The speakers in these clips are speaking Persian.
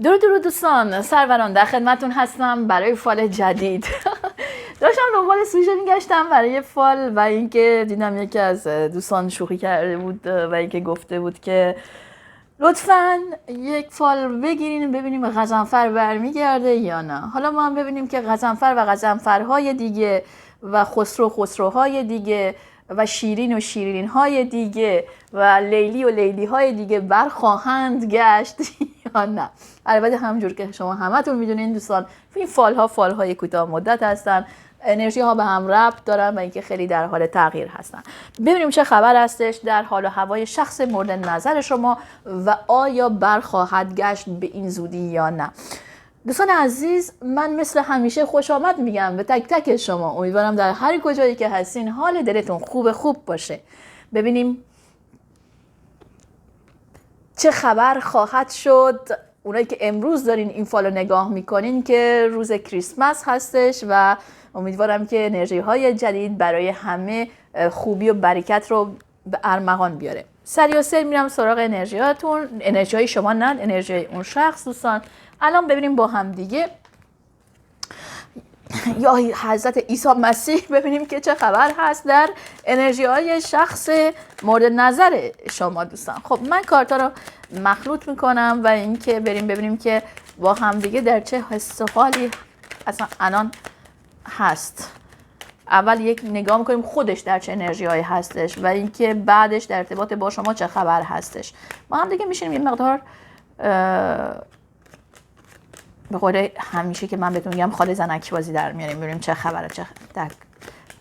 درود دوستان، سروران در خدمتون هستم برای فال جدید. داشتم دنبال سوژه میگشتم برای فال و اینکه دیدم یکی از دوستان شوخی کرده بود و اینکه گفته بود که لطفاً یک فال بگیرین ببینیم به غضنفر برمیگرده یا نه. حالا ما هم ببینیم که غضنفر و غضنفرهای دیگه و خسروهای دیگه و شیرین های دیگه و لیلی های دیگه برخواهند گشت یا نه. البته همونجور که شما همتون میدونین دوستان، این فال های کوتاه مدت هستن، انرژی ها به هم ربط دارن و اینکه خیلی در حال تغییر هستن. ببینیم چه خبر هستش در حال و هوای شخص مورد نظر شما و آیا برخواهد گشت به این زودی یا نه. دوستان عزیز، من مثل همیشه خوش آمد میگم به تک تک شما. امیدوارم در هر کجایی که هستین حال دلتون خوب باشه. ببینیم چه خبر خواهد شد. اونایی که امروز دارین این فالو نگاه میکنین که روز کریسمس هستش و امیدوارم که انرژی های جدید برای همه خوبی و برکت رو به ارمغان بیاره. سریع میرم سراغ انرژی هاتون، انرژی های شما نه انرژی اون شخص. دوستان الان ببینیم با هم دیگه یا حضرت عیسی مسیح، ببینیم که چه خبر هست در انرژی های شخص مورد نظر شما دوستان. خب من کارتا رو مخلوط میکنم و اینکه بریم ببینیم که با هم دیگه در چه حس حالی اصلا الان هست. اول یک نگاه میکنیم خودش در چه انرژی هایی هستش و اینکه بعدش در ارتباط با شما چه خبر هستش. با هم دیگه میشینیم یه مقدار به قول همیشه که من بهتون میگم خاله زنک بازی در میاریم، ببینیم چه خبره، چه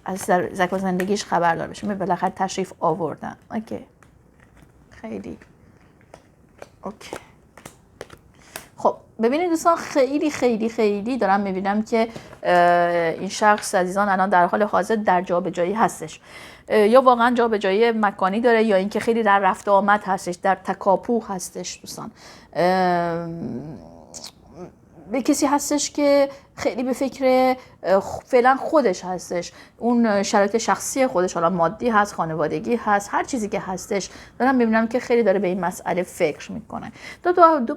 از زک و زندگیش خبردار بشیم. بالاخره تشریف آوردن. اوکی خیلی اوکی. خب ببینید دوستان، خیلی دارم میبینم که این شخص عزیزان الان در حال حاضر در جابجایی هستش، یا واقعا جابجایی مکانی داره یا اینکه خیلی در رفت و آمد هستش، در تکاپو هستش دوستان. به کسی هستش که خیلی به فکر فعلا خودش هستش، اون شرایط شخصی خودش، حالا مادی هست، خانوادگی هست، هر چیزی که هستش دارم میبینم که خیلی داره به این مسئله فکر میکنه.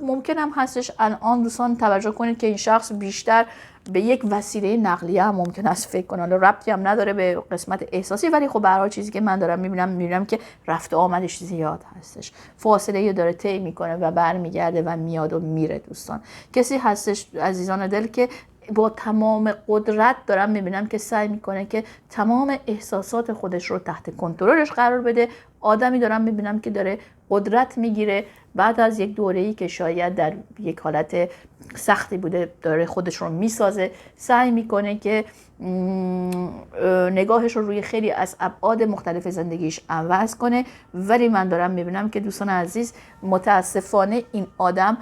ممکن هم هستش الان دوستان توجه کنید که این شخص بیشتر به یک وسیله نقلیه هم ممکن است فکر کنه. حالا ربطی هم نداره به قسمت احساسی، ولی خب به هر حال چیزی که من دارم میبینم که رفت و آمدش زیاد هستش، فاصله داره طی میکنه و برمیگرده و میاد و میره. دوستان کسی هستش عزیزان دل که با تمام قدرت دارم میبینم که سعی میکنه که تمام احساسات خودش رو تحت کنترلش قرار بده. آدمی دارم میبینم که داره قدرت میگیره بعد از یک دوره‌ای که شاید در یک حالت سختی بوده، داره خودش رو میسازه، سعی میکنه که نگاهش رو روی خیلی از ابعاد مختلف زندگیش عوض کنه. ولی من دارم میبینم که دوستان عزیز متاسفانه این آدم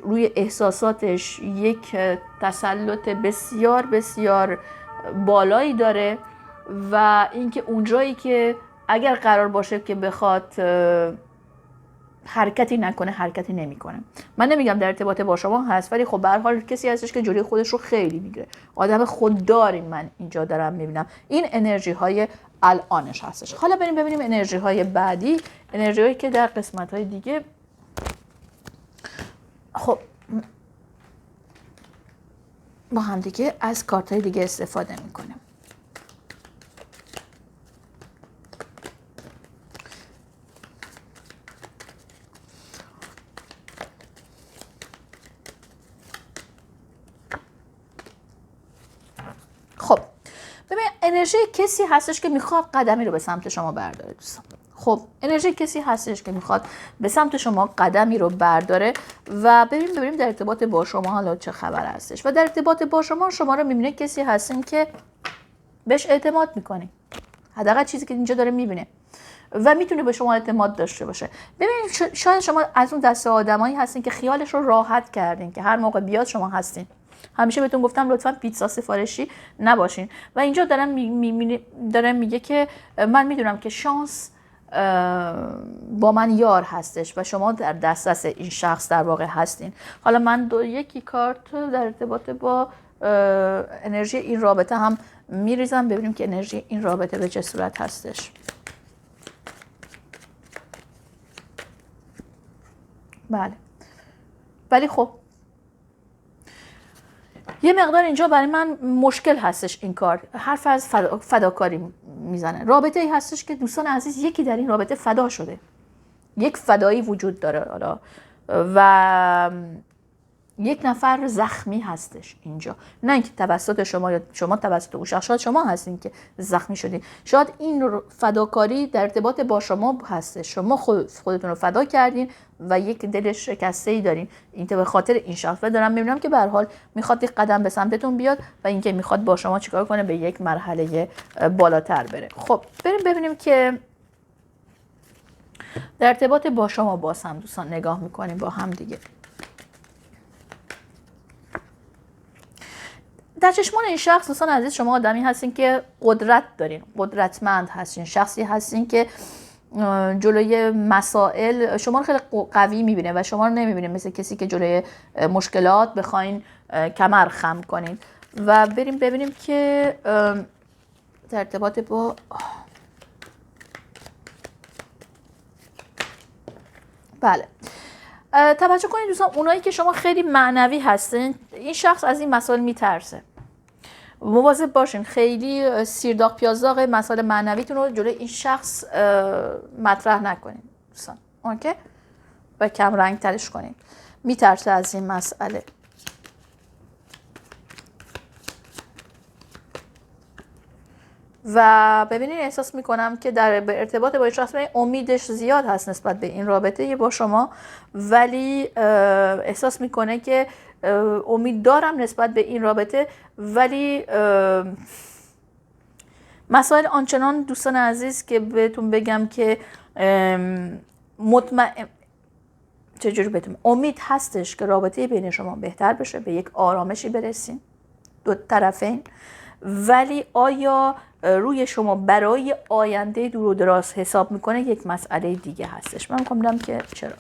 روی احساساتش یک تسلط بسیار بالایی داره و اینکه اونجایی که اگر قرار باشه که بخواد حرکتی نکنه حرکتی نمیکنه. من نمیگم در ارتباط با شما هست، ولی خب به هر حال کسی هستش که جلوی خودش رو خیلی میگیره، آدم خودداری من اینجا دارم میبینم. این انرژی های الانش هستش. حالا بریم ببینیم انرژی های بعدی، انرژی هایی که در قسمت های دیگه. خب با هم دیگه از کارت های دیگه استفاده میکنیم. خب ببین انرژی کسی هستش که میخواد قدمی رو به سمت شما برداره دوستان. خب انرژی کسی هستش که میخواد به سمت شما قدمی رو برداره و ببینیم در ارتباط با شما حالا چه خبر هستش. و در ارتباط با شما رو میبینه کسی هستین که بهش اعتماد میکنه، حداقل چیزی که اینجا داره میبینه و میتونه به شما اعتماد داشته باشه. ببینید شاید شما از اون دسته آدمایی هستین که خیالش رو راحت کردین که هر موقع بیاد شما هستین. همیشه بهتون گفتم لطفاً پیتزا سفارشی نباشین و اینجا دارم میگه که من میدونم که شانس با من یار هستش و شما در دسترس این شخص در واقع هستین. حالا من یکی کارت در ارتباط با انرژی این رابطه هم میریزم، ببینیم که انرژی این رابطه به چه صورت هستش. بله ولی خب یه مقدار اینجا برای من مشکل هستش این کار. حرف از فداکاری میزنه. رابطه ای هستش که دوستان عزیز یکی در این رابطه فدا شده، یک فدایی وجود داره حالا و یک نفر زخمی هستش اینجا، نه اینکه توسط شما یا شما توسط اون شخص. شاید شما هستین که زخمی شدین، شاید این فداکاری در ارتباط با شما هستش، شما خودتون رو فدا کردین و یک دل شکسته ای دارین این به خاطر این شخص. و دارم میبینم که به هر حال میخواد یک قدم به سمتتون بیاد و اینکه میخواد با شما چیکار کنه، به یک مرحله بالاتر بره. خب بریم ببینیم که در ارتباط با شما باز هم دوستان نگاه میکنیم با هم دیگه. در چشمان این شخص دوستان عزیز شما آدمی هستین که قدرت دارین، قدرتمند هستین، شخصی هستین که جلوی مسائل شما رو خیلی قوی میبینه و شما رو نمیبینه مثل کسی که جلوی مشکلات بخواین کمر خم کنین. و بریم ببینیم که در ارتباط با بله توجه کنید دوستان، اونایی که شما خیلی معنوی هستین این شخص از این مسائل میترسه. مواظب باشین خیلی سیرداغ پیازداغ مسائل معنویتون رو جلوی این شخص مطرح نکنین دوستان، اوکی؟ و کم رنگ ترش کنین. میترسه از این مسئله. و ببینید احساس میکنم که در ارتباط با این شخص امیدش زیاد هست نسبت به این رابطه با شما، ولی احساس میکنه که امید دارم نسبت به این رابطه، ولی مسائل آنچنان دوستان عزیز که بهتون بگم که مطمئن چجوری بهتون امید هستش که رابطه بین شما بهتر بشه، به یک آرامشی برسین دو طرفین. ولی آیا روی شما برای آینده دور و دراز حساب میکنه یک مسئله دیگه هستش. من میخوام بدم که چرا.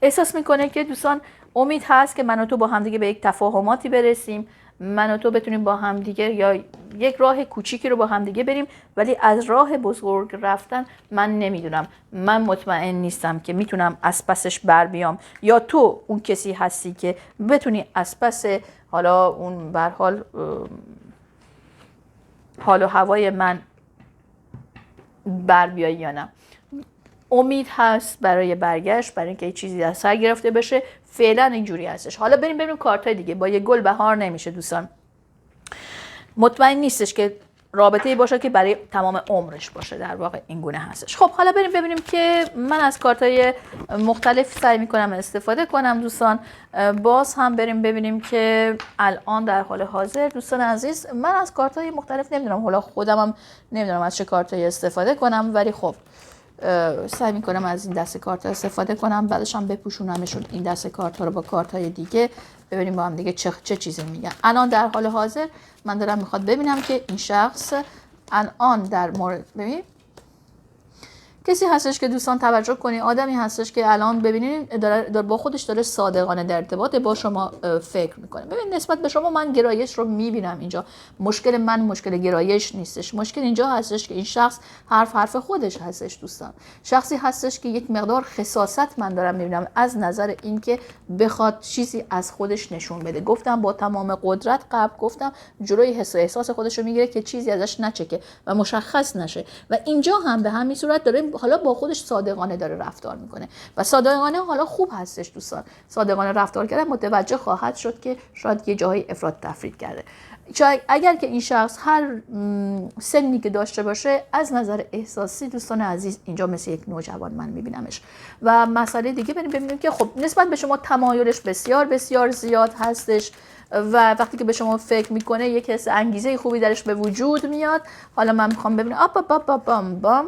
احساس میکنه که دوستان امید هست که من و تو با همدیگه به یک تفاهماتی برسیم، من و تو بتونیم با همدیگه یا یک راه کوچیکی رو با همدیگه بریم، ولی از راه بزرگ رفتن من نمیدونم، من مطمئن نیستم که میتونم از پسش بر بیام، یا تو اون کسی هستی که بتونی از پس حالا اون بر حال و هوای من بر بیایی یا نه. امید هست برای برگشت، برای اینکه چیزی از سر گرفته بشه. فعلا اینجوری هستش. حالا بریم ببینیم کارتای دیگه. با یه گل بهار نمیشه دوستان. مطمئن نیستش که رابطه‌ای باشه که برای تمام عمرش باشه، در واقع این گونه هستش. خب حالا بریم ببینیم که من از کارتای مختلف سعی میکنم استفاده کنم دوستان. باز هم بریم ببینیم که الان در حال حاضر دوستان عزیز من از کارتای مختلف نمیدونم، حالا خودم هم نمیدونم از چه کارتایی استفاده کنم، ولی خب سعی میکنم از این دسته کارت استفاده کنم، بعدش هم بپوشونمشون این دسته کارت ها رو با کارت های دیگه، ببینیم با هم دیگه چه چیزی میگن. الان در حال حاضر من دارم میخواد ببینم که این شخص الان در مورد ببین کسی هستش که دوستان توجه کنید، آدمی هستش که الان ببینید داره با خودش داره صادقانه در ارتباط با شما فکر میکنه. ببین نسبت به شما من گرایش رو میبینم اینجا. مشکل من مشکل گرایش نیستش، مشکل اینجا هستش که این شخص حرف خودش هستش دوستان. شخصی هستش که یک مقدار خساست من دارم میبینم از نظر اینکه بخواد چیزی از خودش نشون بده. گفتم با تمام قدرت قبل گفتم جلوی حس و احساس خودش رو میگیره که چیزی ازش نچکه و مشخص نشه، و اینجا هم به همین صورت داره حالا با خودش صادقانه داره رفتار میکنه و صادقانه حالا خوب هستش دوستان. صادقانه رفتار کردن متوجه خواهد شد که شاید یه جایی افراط تفرید کرده. اگر که این شخص هر سنی که داشته باشه از نظر احساسی دوستان عزیز اینجا مثل یک نوجوان من میبینمش. و مسئله دیگه ببینیم که خب نسبت به شما تمایلش بسیار بسیار زیاد هستش و وقتی که به شما فکر میکنه یک حس انگیزه خوبی درش به وجود میاد. حالا من میخوام ببینم بام بام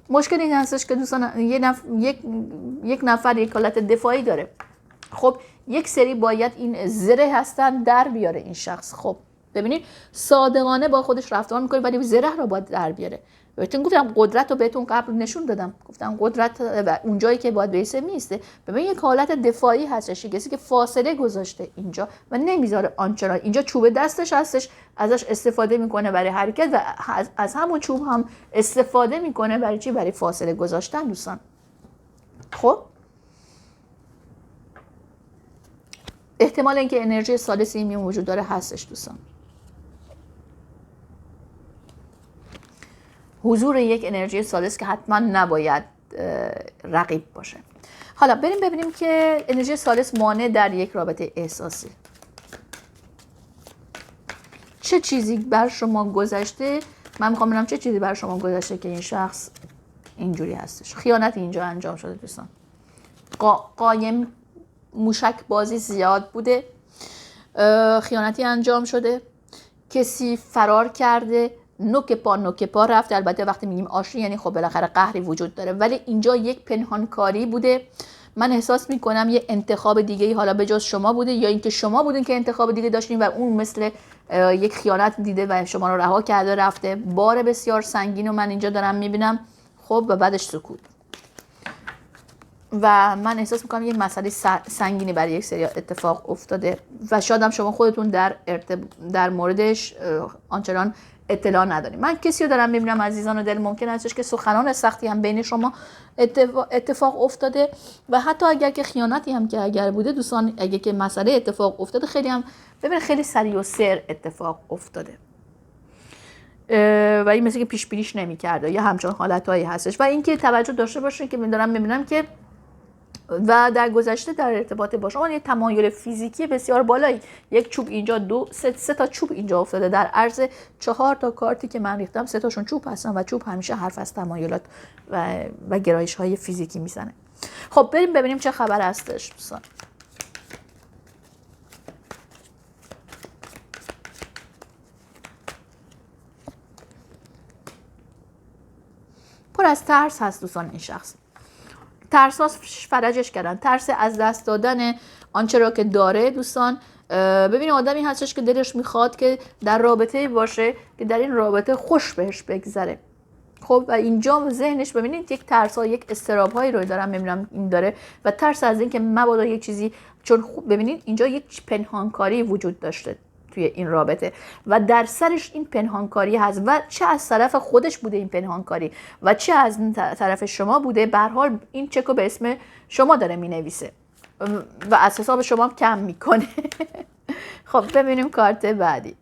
مشکل این هستش که دوستان یک نفر یک حالت دفاعی داره. خب یک سری باید این زره هستن در بیاره این شخص. خب ببینید صادقانه با خودش رفتار میکنه ولی زره رو باید در بیاره. بهتون گفتم قدرت رو بهتون قبل نشون دادم، گفتم قدرت اون جایی که باید بیسته میسته. ببین یک حالت دفاعی هستش، کسی که فاصله گذاشته اینجا و نمیذاره آنچنان، اینجا چوب دستش هستش ازش استفاده میکنه برای حرکت و از همون چوب هم استفاده میکنه برای چی؟ برای فاصله گذاشتن دوستان. خب احتمال اینکه انرژی ثالثی میون وجود داره هستش دوستان. حضور یک انرژی ثالث که حتما نباید رقیب باشه. حالا بریم ببینیم که انرژی ثالث مانع در یک رابطه احساسی. چه چیزی بر شما گذشته؟ من میخوام ببینم چه چیزی بر شما گذشته که این شخص اینجوری هستش. خیانت اینجا انجام شده دوستان. قایم موشک بازی زیاد بوده، خیانتی انجام شده، کسی فرار کرده، نوک پا رفته. البته وقتی میگیم آشتی یعنی خب بالاخره قهری وجود داره، ولی اینجا یک پنهانکاری بوده. من احساس میکنم یه انتخاب دیگه ای حالا به جز شما بوده، یا اینکه شما بودین که انتخاب دیگه داشتین و اون مثل یک خیانت دیده و شما رو رها کرده رفته. بار بسیار سنگین رو من اینجا دارم میبینم. خب و بعدش سکوت. و من احساس میکنم یه مسئله سنگینی برای یک سری اتفاق افتاده و شاید هم شما خودتون در موردش آنچنان اطلاع نداریم. من کسی رو دارم میبینم عزیزان دل، ممکن هستش که سخنان سختی هم بین شما اتفاق افتاده و حتی اگر که خیانتی هم که اگر بوده دوستان، اگر که مسئله اتفاق افتاده خیلی هم ببین خیلی سریع و سر اتفاق افتاده و این مثل که پیش بینیش نمی‌کرده یا همچون حالتایی هستش. و اینکه توجه داشته باشین که من دارم میبینم که و در گذشته در ارتباط با شما یه تمایل فیزیکی بسیار بالایی، یک چوب اینجا سه تا چوب اینجا افتاده در عرض 4 تا کارتی که من ریختم، 3 تاشون چوب هستن و چوب همیشه حرف از تمایلات و گرایش های فیزیکی میزنه. خب بریم ببینیم چه خبر هستش دوستان. پر از ترس هست دوستان. این شخص ترساس فرجش کردن، ترس از دست دادن آنچه را که داره دوستان. ببین آدمی هستش که دلش میخواد که در رابطه باشه که در این رابطه خوش بهش بگذره. خب و اینجا ذهنش ببینید یک ترس ها، یک استراب هایی رو دارم میبینم این داره و ترس از این که مبادا یک چیزی، چون خوب ببینید اینجا یک پنهانکاری وجود داشته توی این رابطه و در سرش این پنهانکاری هست و چه از طرف خودش بوده این پنهانکاری و چه از طرف شما بوده، به هر حال این چکو به اسم شما داره مینویسه و از حساب شما کم میکنه. خب ببینیم کارت بعدی.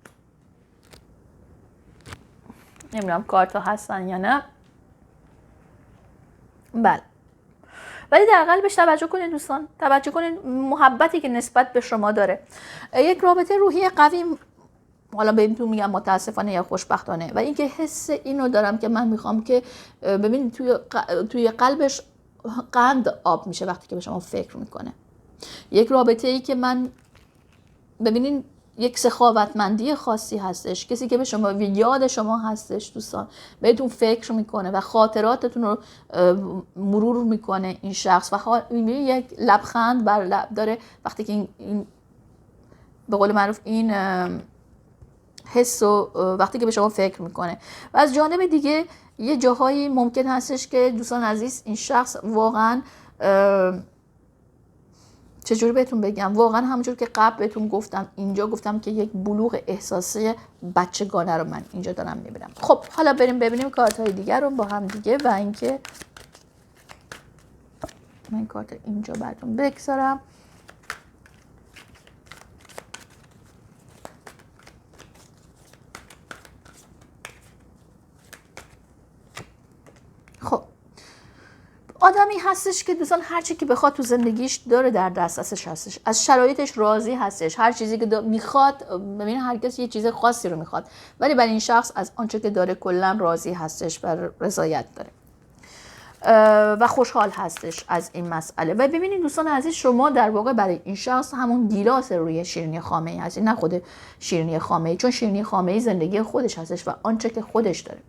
نمیدونم کارت ها هستن یا نه. بله، ولی در قلبش توجه کنید دوستان، توجه کنید محبتی که نسبت به شما داره. یک رابطه روحی قوی، حالا بهتون میگم متاسفانه یا خوشبختانه، و اینکه حس اینو دارم که من میخوام که ببین توی قلبش قند آب میشه وقتی که به شما فکر میکنه. یک رابطه ای که من ببینین یک سخاوتمندی خاصی هستش، کسی که به شما یاد شما هستش دوستان، بهتون فکر میکنه و خاطراتتون رو مرور میکنه این شخص و یک لبخند بر لب داره وقتی که این به قول معروف این حس و وقتی که به شما فکر میکنه. و از جانب دیگه یه جاهایی ممکن هستش که دوستان عزیز این شخص واقعا چجوری بهتون بگم، واقعا همونجور که قبل بهتون گفتم، اینجا گفتم که یک بلوغ احساسی بچگانه رو من اینجا دارم میبینم. خب حالا بریم ببینیم کارت های دیگر رو با هم دیگه و اینکه من کارت اینجا براتون بگذارم. خب آدمی هستش که دوستان هر چی که بخواد تو زندگیش داره در دسترسش هستش، از شرایطش راضی هستش، هر چیزی که میخواد، ببین هر کسی یه چیز خاصی رو میخواد ولی برای این شخص از آنچه که داره کلا راضی هستش و رضایت داره و خوشحال هستش از این مسئله. و ببینید دوستان عزیز شما در واقع برای این شخص همون گیلاس روی شیرینی خامه‌ای هستی، نه خود شیرینی خامه‌ای، چون شیرینی خامه‌ای زندگی خودش هستش و آنچه که خودش داره.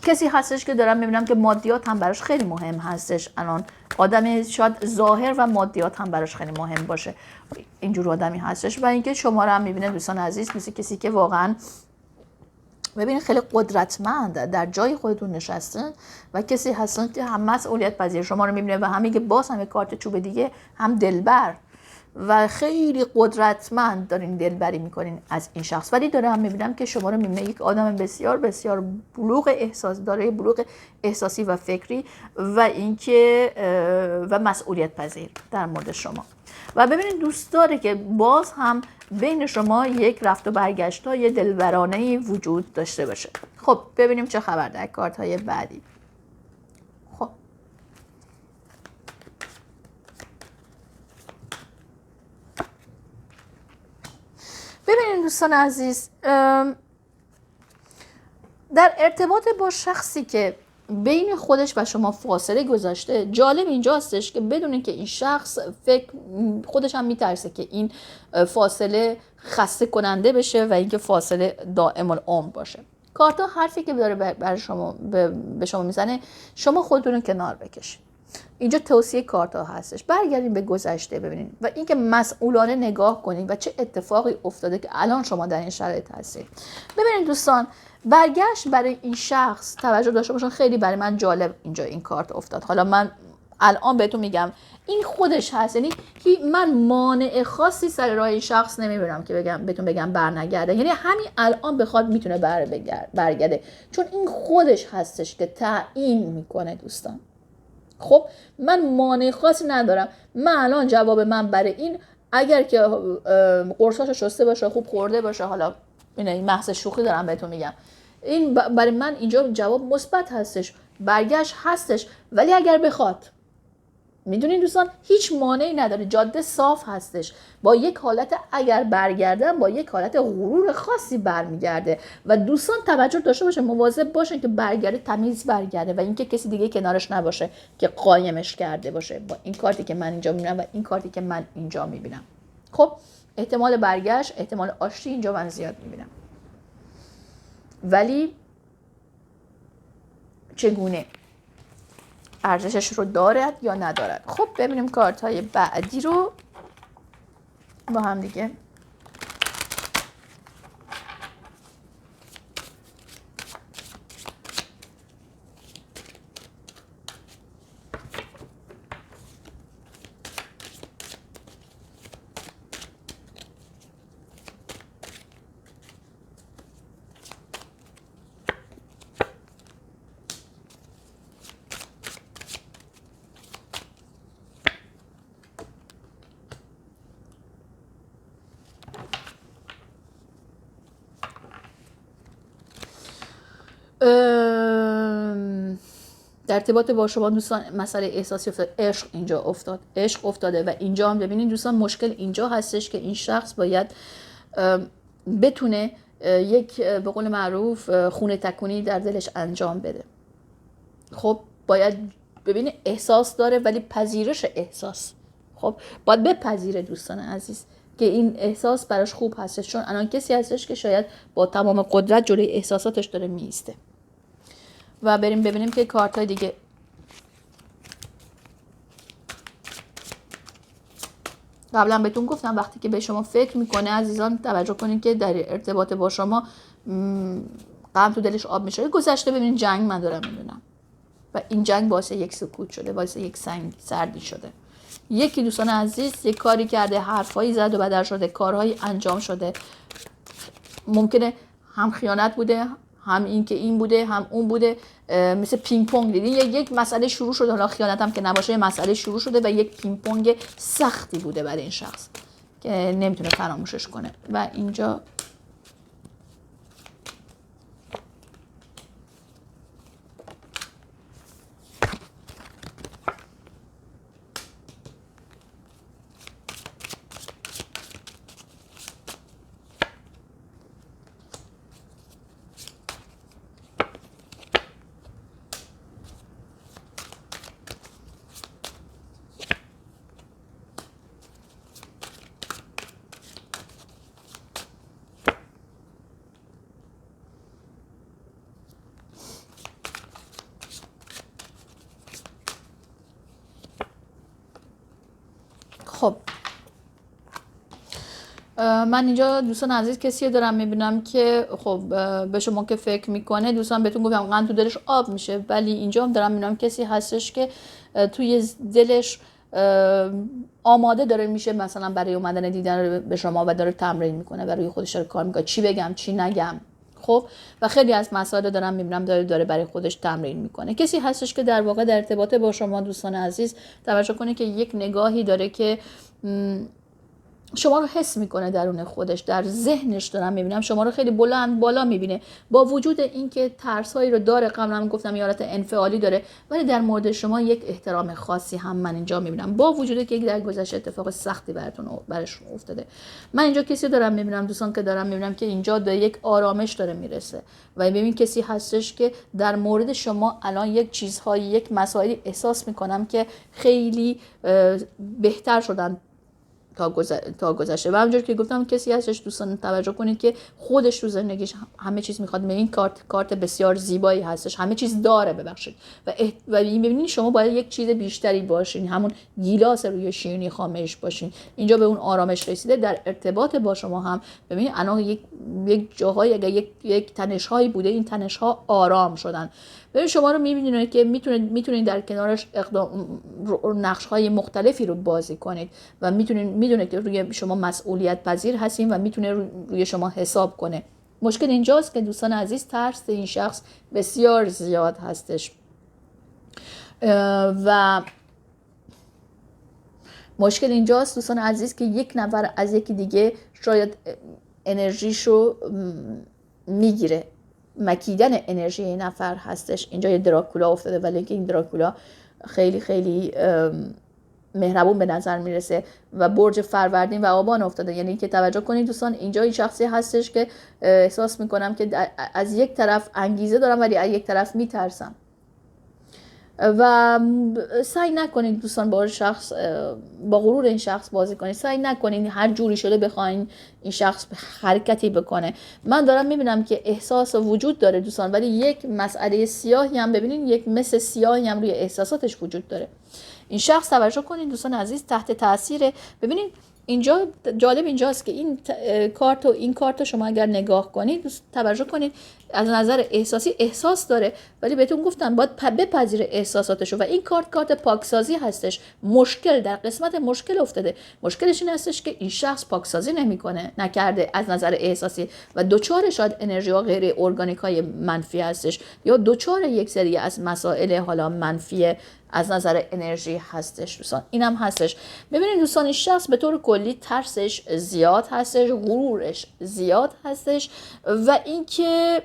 کسی هستش که دارم میبینم که مادیات هم براش خیلی مهم هستش. الان آدمی شاید ظاهر و مادیات هم براش خیلی مهم باشه، اینجور آدمی هستش. و اینکه شما رو هم میبینه دوستان عزیز مثل کسی که واقعا ببینید خیلی قدرتمند در جای خودتون نشستن و کسی هستن که هم مسئولیت پذیر شما رو میبینه و هم میگه باز هم کارت چوب دیگه، هم دلبر و خیلی قدرتمند دارین دلبری میکنین از این شخص. ولی داره هم میبینم که شما رو میبینه یک آدم بسیار بسیار بلوغ احساس داره، بلوغ احساسی و فکری و اینکه و مسئولیت پذیر در مورد شما. و ببینید دوست داره که باز هم بین شما یک رفت و برگشت های دلبرانه وجود داشته باشه. خب ببینیم چه خبر در کارت های بعدی. خب ببینید دوستان عزیز، در ارتباط با شخصی که بین خودش و شما فاصله گذاشته، جالب اینجا هستش که بدونین که این شخص خودش هم میترسه که این فاصله خسته کننده بشه و اینکه فاصله دائم العمر باشه. کارتا حرفی که داره برای شما به شما میزنه، شما خودتون رو کنار بکشید. اینجا توصیه کارتا هستش، برگردین به گذشته ببینین و اینکه مسئولانه نگاه کنین و چه اتفاقی افتاده که الان شما در این شرایط هستید. ببینید دوستان، برگشت برای این شخص توجه داشته باشین. خیلی برای من جالب اینجا این کارت افتاد. حالا من الان بهتون میگم این خودش هست، یعنی من مانع خاصی سر راه این شخص نمیبینم که بهتون بگم برنگرده، یعنی همین الان بخواد میتونه برگرده، چون این خودش هستش که تعیین میکنه دوستان. خب من مانع خاصی ندارم. من الان جواب من برای این، اگر که قرصاشو شسته باشه، خوب خورده باشه، حالا این محض شوخی دارم بهتون میگم، این برای من اینجا جواب مثبت هستش، برگشت هستش. ولی اگر بخواد، میدونین دوستان، هیچ مانعی نداره، جاده صاف هستش، با یک حالت اگر برگردن با یک حالت غرور خاصی برمیگرده و دوستان توجه داشته باشه، مواظب باشن که برگرده تمیز برگرده و اینکه کسی دیگه کنارش نباشه که قایمش کرده باشه با این کارتی که من اینجا میبینم و این کارتی که من اینجا میبینم. خب احتمال برگشت، احتمال آشتی اینجا من زیاد میبینم، ولی چگونه ارزشش رو دارد یا ندارد. خب ببینیم کارت های بعدی رو با هم دیگه. در ارتباط با شما دوستان مسئله احساسی افتاد، عشق اینجا افتاد، عشق افتاده و اینجا هم ببینید دوستان مشکل اینجا هستش که این شخص باید بتونه یک به قول معروف خونه تکونی در دلش انجام بده. خب باید ببینید احساس داره ولی پذیرش احساس، خب باید بپذیره دوستان عزیز که این احساس براش خوب هستش، چون الان کسی هستش که شاید با تمام قدرت جلوی احساساتش داره میسته. و بریم ببینیم که کارت های دیگه. قبلا بهتون گفتم وقتی که به شما فکر میکنه عزیزان توجه کنید که در ارتباط با شما غم تو دلش آب میشه. گذشته ببینید جنگ من دارم میدونم و این جنگ باعث یک سکوت شده، باعث یک سردی شده. یکی دوستان عزیز یک کاری کرده، حرفایی زد و بدل شده، کارهایی انجام شده، ممکنه هم خیانت بوده، هم این که این بوده، هم اون بوده، مثل پینگ پونگ دیدین یک مسئله شروع شده، حالا خیانت هم که نباشه مسئله شروع شده و یک پینگ پونگ سختی بوده برای این شخص که نمیتونه فراموشش کنه. و اینجا من اینجا دوستان عزیز کسی دارم میبینم که خب به شما که فکر میکنه، دوستان بهتون گفتم قند تو دلش آب میشه، ولی اینجا هم دارم میبینم کسی هستش که توی دلش آماده داره میشه مثلا برای اومدن دیدن به شما و داره تمرین میکنه و روی خودش داره کار میکنه، چی بگم چی نگم. خب و خیلی از مسائل دارم میبینم داره برای خودش تمرین میکنه. کسی هستش که در واقع در ارتباط با شما دوستان عزیز توجه کنه که یک نگاهی داره که شما رو حس میکنه درون خودش، در ذهنش دارم میبینم شما رو خیلی بلند بالا میبینه، با وجود اینکه ترسایی رو داره، قبلا گفتم یارت انفعالی داره، ولی در مورد شما یک احترام خاصی هم من اینجا میبینم، با وجود که یک در گذشته اتفاق سختی برش افتاده. من اینجا کسی دارم میبینم دوستان که دارم میبینم که اینجا به یک آرامش داره میرسه و ببین کسی هستش که در مورد شما الان یک چیزهایی، یک مسائلی احساس میکنم که خیلی بهتر شدن تا گذشته. و همونجور که گفتم کسی هستش دوستان توجه کنید که خودش تو زندگیش همه چیز میخواد. این کارت بسیار زیبایی هستش، همه چیز داره ببخشید و ببینید شما باید یک چیز بیشتری باشین، همون گیلاس روی شیرینی خامش باشین. اینجا به اون آرامش رسیده، در ارتباط با شما هم ببینید الان یک جاهای اگه یک تنش‌هایی بوده، این تنش‌ها آرام شدن. ببین شما رو می‌بینید که میتونید در کنارش نقش‌های مختلفی رو بازی کنید و میدونه که روی شما مسئولیت پذیر هستین و میتونه روی شما حساب کنه. مشکل اینجاست که دوستان عزیز ترس این شخص بسیار زیاد هستش و مشکل اینجاست دوستان عزیز که یک نفر از یکی دیگه شاید انرژیشو میگیره. مکیدن انرژی این نفر هستش. اینجا یه دراکولا افتاده ولی که این دراکولا خیلی خیلی مهربون به نظر میرسه و برج فروردین و آبان افتاده. یعنی که توجه کنید دوستان اینجا این شخصی هستش که احساس میکنم که از یک طرف انگیزه دارم ولی از یک طرف میترسم و سعی نکنید دوستان با غرور این شخص بازی کنید. سعی نکنید هر جوری شده بخواین این شخص حرکتی بکنه. من دارم میبینم که احساس وجود داره دوستان، ولی یک مسئله سیاهی هم ببینید، یک مس سیاهی هم روی احساساتش وجود داره. این شخص توجه کنید دوستان عزیز تحت تاثیر، ببینید اینجا جالب اینجاست که این کارت شما اگر نگاه کنید توجه کنید از نظر احساسی احساس داره، ولی بهتون گفتم باید بپذیره احساساتشو و این کارت پاکسازی هستش. مشکل در قسمت مشکل افتاده. مشکلش این هستش که این شخص پاکسازی نکرده از نظر احساسی و دوچار شاید انرژی ها غیر ارگانیک های منفی هستش یا دوچار یک سری از مسائل حالا منفی از نظر انرژی هستش دوستان. اینم هستش. ببینید دوستان این شخص به طور کلی ترسش زیاد هستش، غرورش زیاد هستش و اینکه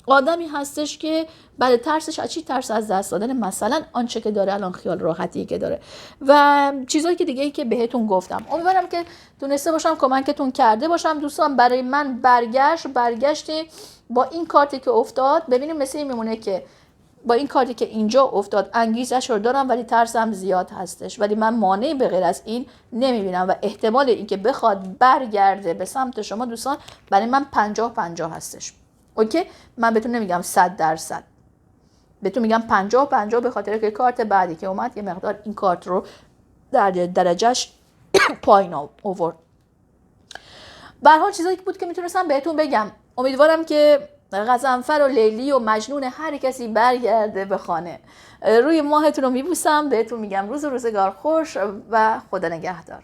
آدمی هستش که بعد ترسش از چی ترس؟ از دست دادن مثلا آنچه که داره الان، خیال راحتی که داره و چیزایی که دیگه ای که بهتون گفتم. امیدوارم که تونسته باشم کمکتون کرده باشم دوستان. برای من برگشتی با این کارتی که افتاد. ببینیم مثل این میمونه که با این کاری که اینجا افتاد انگیزش رو دارم ولی ترسم زیاد هستش، ولی من مانعی به غیر از این نمیبینم و احتمال اینکه بخواد برگرده به سمت شما دوستان برای من 50-50 هستش. اوکی؟ من بهتون نمیگم 100%، بهتون میگم 50-50 به خاطر که کارت بعدی که اومد یه مقدار این کارت رو در درجهش پایین آورد. به هر حال چیزایی بود که میتونستم بهتون بگم. امیدوارم که غضنفر و لیلی و مجنون هر کسی برگرده به خانه. روی ماهتون رو میبوسم، بهتون میگم روز و روزگار خوش و خدا نگهدار.